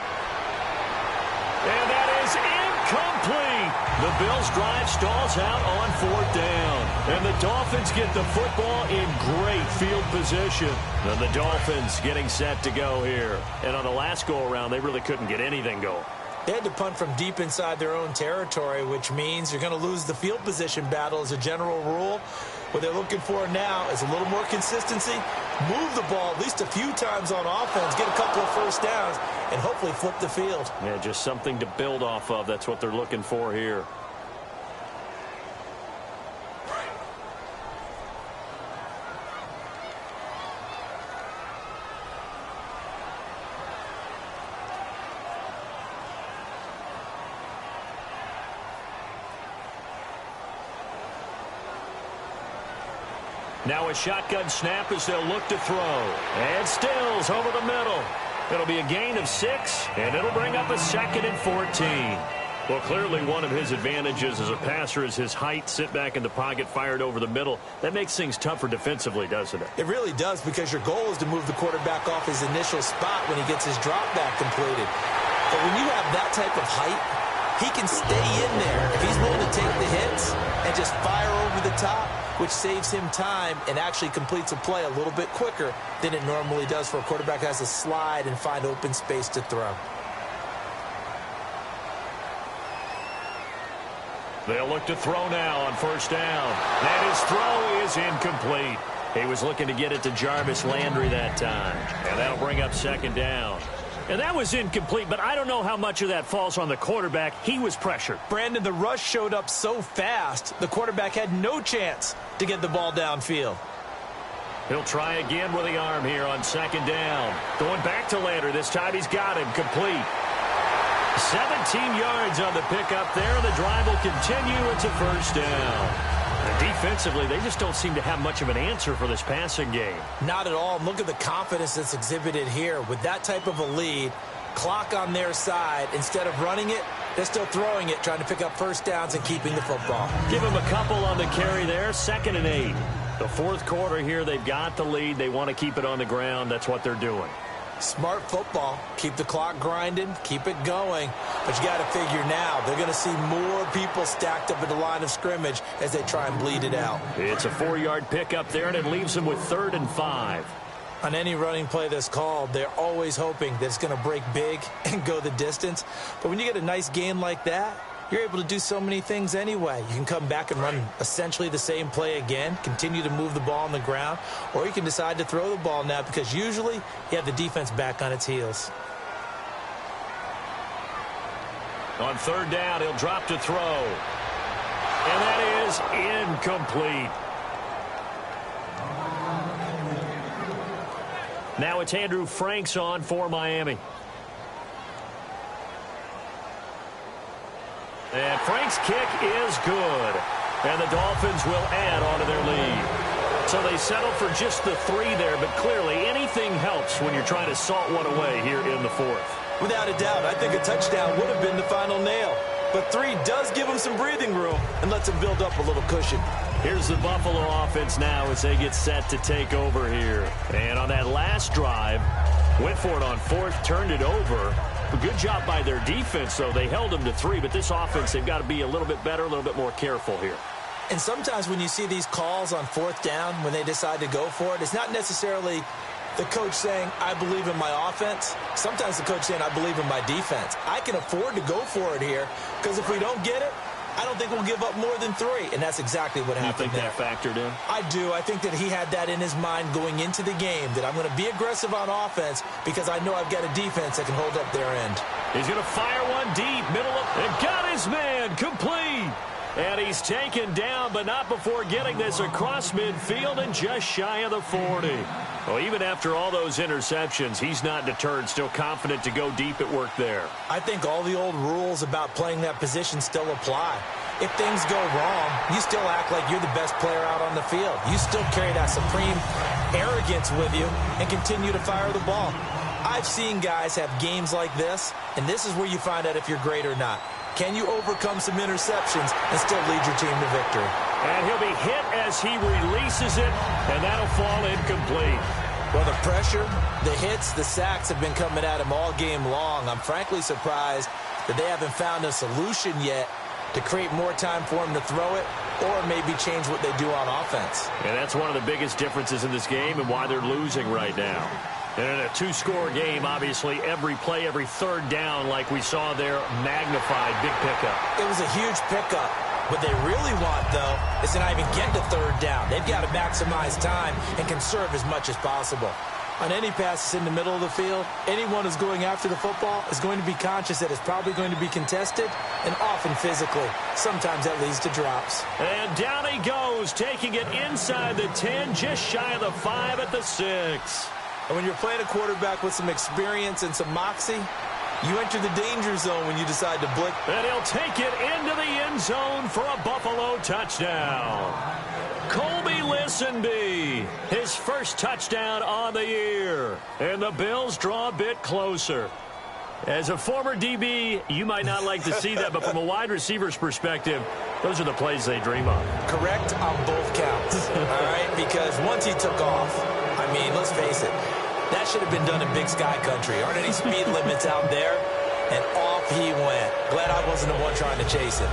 And that is incomplete. The Bills' drive stalls out on 4th down. And the Dolphins get the football in great field position. And the Dolphins getting set to go here. And on the last go-around, they really couldn't get anything going. They had to punt from deep inside their own territory, which means you're going to lose the field position battle as a general rule. What they're looking for now is a little more consistency, move the ball at least a few times on offense, get a couple of first downs, and hopefully flip the field. Yeah, just something to build off of. That's what they're looking for here. Now a shotgun snap as they'll look to throw. And Stills over the middle. It'll be a gain of 6, and it'll bring up a 2nd and 14. Well, clearly one of his advantages as a passer is his height. Sit back in the pocket, fired over the middle. That makes things tougher defensively, doesn't it? It really does, because your goal is to move the quarterback off his initial spot when he gets his drop back completed. But when you have that type of height, he can stay in there if he's willing to take the hits and just fire over the top, which saves him time and actually completes a play a little bit quicker than it normally does for a quarterback that has to slide and find open space to throw. They'll look to throw now on 1st down. And his throw is incomplete. He was looking to get it to Jarvis Landry that time. And that'll bring up 2nd down. And that was incomplete, but I don't know how much of that falls on the quarterback. He was pressured. Brandon, the rush showed up so fast, the quarterback had no chance to get the ball downfield. He'll try again with the arm here on second down. Going back to Lander. This time he's got him complete. 17 yards on the pickup there, and the drive will continue. It's a first down. And defensively, they just don't seem to have much of an answer for this passing game. Not at all. Look at the confidence that's exhibited here. With that type of a lead, clock on their side, instead of running it, they're still throwing it, trying to pick up first downs and keeping the football. Give him a couple on the carry there. 2nd and 8. The fourth quarter here, they've got the lead. They want to keep it on the ground. That's what they're doing. Smart football. Keep the clock grinding. Keep it going. But you got to figure now, they're going to see more people stacked up at the line of scrimmage as they try and bleed it out. It's a 4-yard pickup there, and it leaves them with 3rd and 5. On any running play that's called, they're always hoping that it's going to break big and go the distance. But when you get a nice gain like that, you're able to do so many things anyway. You can come back and run essentially the same play again, continue to move the ball on the ground, or you can decide to throw the ball now because usually you have the defense back on its heels. On 3rd down, he'll drop to throw. And that is incomplete. Now it's Andrew Franks on for Miami. And Frank's kick is good. And the Dolphins will add on to their lead. So they settle for just the 3 there, but clearly anything helps when you're trying to salt one away here in the 4th. Without a doubt, I think a touchdown would have been the final nail. But 3 does give them some breathing room and lets them build up a little cushion. Here's the Buffalo offense now as they get set to take over here. And on that last drive, went for it on 4th, turned it over. A good job by their defense, though. They held them to 3, but this offense, they've got to be a little bit better, a little bit more careful here. And sometimes when you see these calls on 4th down, when they decide to go for it, it's not necessarily the coach saying, I believe in my offense. Sometimes the coach saying, I believe in my defense. I can afford to go for it here because if we don't get it, I don't think we'll give up more than 3, and that's exactly what happened there. You think that factored in? I do. I think that he had that in his mind going into the game, that I'm going to be aggressive on offense because I know I've got a defense that can hold up their end. He's going to fire one deep, middle of, and got his man, complete. And he's taken down, but not before getting this across midfield and just shy of the 40. Well, even after all those interceptions, he's not deterred, still confident to go deep at work there. I think all the old rules about playing that position still apply. If things go wrong, you still act like you're the best player out on the field. You still carry that supreme arrogance with you and continue to fire the ball. I've seen guys have games like this, and this is where you find out if you're great or not. Can you overcome some interceptions and still lead your team to victory? And he'll be hit as he releases it, and that'll fall incomplete. Well, the pressure, the hits, the sacks have been coming at him all game long. I'm frankly surprised that they haven't found a solution yet to create more time for him to throw it or maybe change what they do on offense. And that's one of the biggest differences in this game and why they're losing right now. And in a 2-score game, obviously, every play, every 3rd down, like we saw there, magnified, big pickup. It was a huge pickup. What they really want, though, is to not even get to 3rd down. They've got to maximize time and conserve as much as possible. On any passes in the middle of the field, anyone who's going after the football is going to be conscious that it's probably going to be contested and often physically. Sometimes that leads to drops. And down he goes, taking it inside the 10, just shy of the 5 at the 6. And when you're playing a quarterback with some experience and some moxie, you enter the danger zone when you decide to blitz. And he'll take it into the end zone for a Buffalo touchdown. Colby Listenby, his first touchdown on the year. And the Bills draw a bit closer. As a former DB, you might not like to see that, but from a wide receiver's perspective, those are the plays they dream of. Correct on both counts, all right? Because once he took off, I mean, let's face it, that should have been done in Big Sky Country. Aren't any speed limits out there? And off he went. Glad I wasn't the one trying to chase it.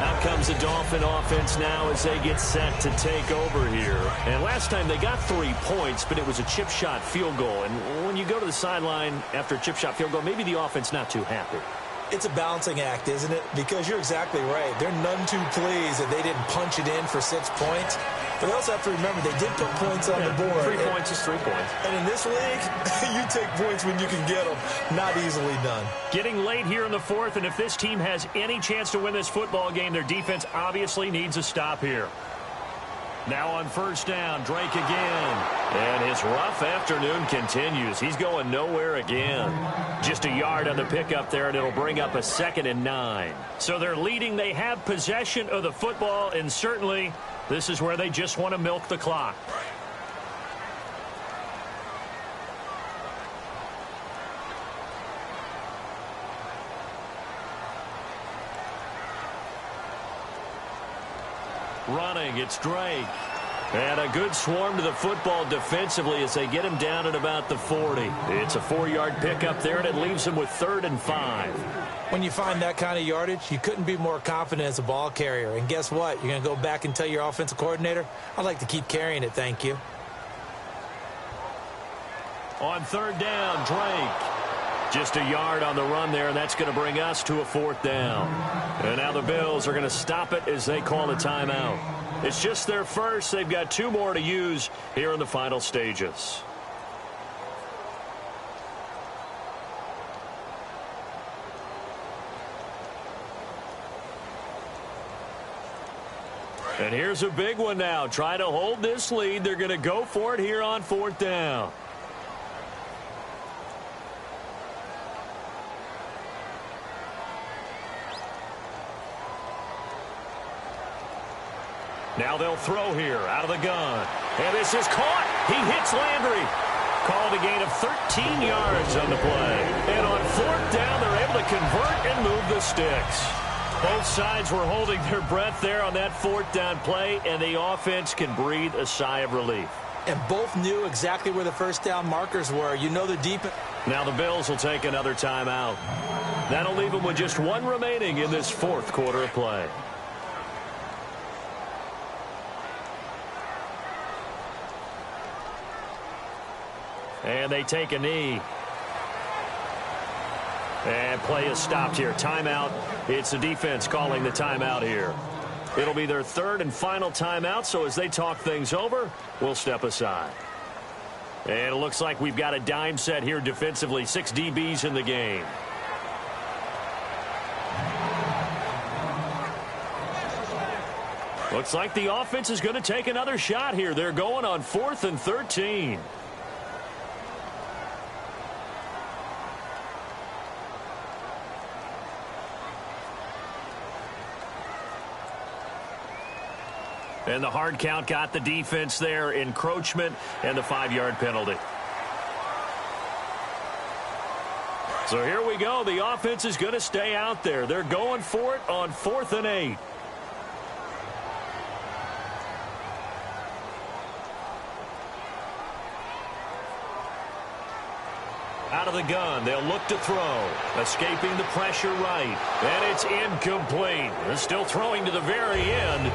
Out comes the Dolphin offense now as they get set to take over here. And last time they got 3 points, but it was a chip shot field goal. And when you go to the sideline after a chip shot field goal, maybe the offense not too happy. It's a balancing act, isn't it? Because you're exactly right. They're none too pleased that they didn't punch it in for 6 points. But you also have to remember they did put points on the board. 3 points is 3 points. And in this league, you take points when you can get them. Not easily done. Getting late here in the fourth, and if this team has any chance to win this football game, their defense obviously needs a stop here. Now on first down, Drake again. And his rough afternoon continues. He's going nowhere again. Just a yard on the pickup there, and it'll bring up a 2nd and 9. So they're leading. They have possession of the football, and certainly this is where they just want to milk the clock. Running, it's Drake. And a good swarm to the football defensively as they get him down at about the 40. It's a 4-yard pickup there, and it leaves him with 3rd and 5. When you find that kind of yardage, you couldn't be more confident as a ball carrier. And guess what? You're going to go back and tell your offensive coordinator, I'd like to keep carrying it, thank you. On 3rd down, Drake. Just a yard on the run there, and that's going to bring us to a 4th down. And now the Bills are going to stop it as they call a timeout. It's just their first. They've got 2 more to use here in the final stages. And here's a big one now. Trying to hold this lead. They're going to go for it here on 4th down. Now they'll throw here out of the gun. And this is caught. He hits Landry. Called a gain of 13 yards on the play. And on 4th down, they're able to convert and move the sticks. Both sides were holding their breath there on that 4th down play, and the offense can breathe a sigh of relief. And both knew exactly where the first down markers were. You know the defense. Now the Bills will take another timeout. That'll leave them with just 1 remaining in this 4th quarter of play. And they take a knee. And play is stopped here. Timeout. It's the defense calling the timeout here. It'll be their 3rd and final timeout, so as they talk things over, we'll step aside. And it looks like we've got a dime set here defensively. 6 DBs in the game. Looks like the offense is going to take another shot here. They're going on 4th and 13. And the hard count got the defense there. Encroachment and the 5-yard penalty. So here we go. The offense is going to stay out there. They're going for it on 4th and 8. Out of the gun, they'll look to throw. Escaping the pressure right. And it's incomplete. They're still throwing to the very end.